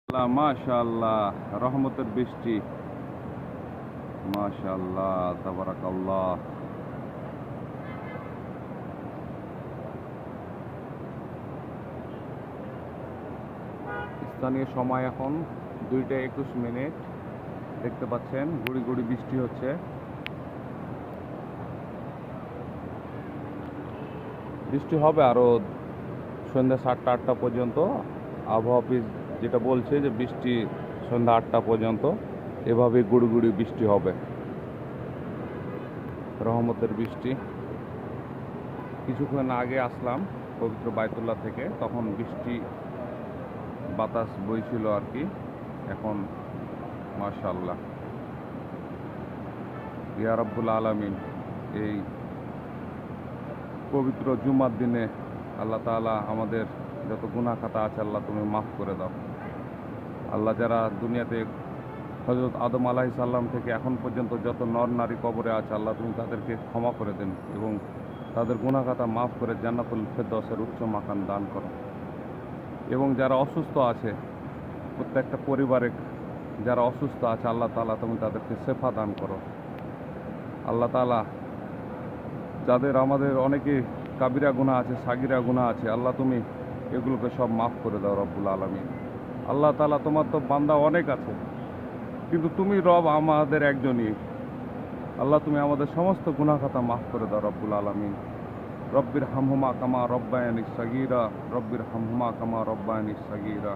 মাশাআল্লাহ, রহমতের বৃষ্টি। মাশাআল্লাহ, তাবারাকাল্লাহ। স্থানীয় সময় এখন 2টা 21 মিনিট। দেখতে পাচ্ছেন গুড়ি গুড়ি বৃষ্টি হচ্ছে। বৃষ্টি হবে আরো সন্ধ্যা 7টা 8টা পর্যন্ত। আবহাওয়া অফিস যেটা বলছে যে বৃষ্টি সন্ধ্যা 8টা পর্যন্ত এভাবে গুড়ি গুড়ি বৃষ্টি হবে, রহমতের বৃষ্টি। কিছুক্ষণ আগে আসলাম পবিত্র বাইতুল্লাহ থেকে, তখন বৃষ্টি বাতাস বইছিল আর কি। এখন মাশাআল্লাহ, ইয়া রাব্বুল আলামিন, এই পবিত্র জুমার দিনে আল্লাহ তাআলা আমাদের যত গুনাহ খাতা আছে আল্লাহ তুমি মাফ করে দাও। আল্লাহ, যারা দুনিয়াতে হযরত আদম আলাইহিস সালাম থেকে এখন পর্যন্ত যত নর নারী কবরে আছে আল্লাহ তুমি তাদেরকে ক্ষমা করে দেন এবং তাদের গুনাহ খাতা মাফ করে জান্নাতুল ফেরদৌসের উচ্চ মাকাম দান করো। এবং যারা অসুস্থ আছে, প্রত্যেকটা পরিবারে যারা অসুস্থ আছে আল্লাহ তাআলা তুমি তাদেরকে শেফা দান করো। আল্লাহ তাআলা, যাদের আমাদের অনেকে কাবিরা গুনাহ আছে, সাগিরা গুনাহ আছে, আল্লাহ তুমি এগুলোকে সব মাফ করে দাও রব্বুল আলামিন। আল্লাহ তাআলা, তোমার তো বান্দা অনেক আছে, কিন্তু তুমি রব আমাদের একজনই। আল্লাহ, তুমি আমাদের সমস্ত গুনাহ খাতা মাফ করে দাও রব্বুল আলামিন। রব্বির হামহুমা কামা রব্বায়ানি সাগীরা, রব্বির হামহুমা কামা রব্বায়ানি সাগীরা।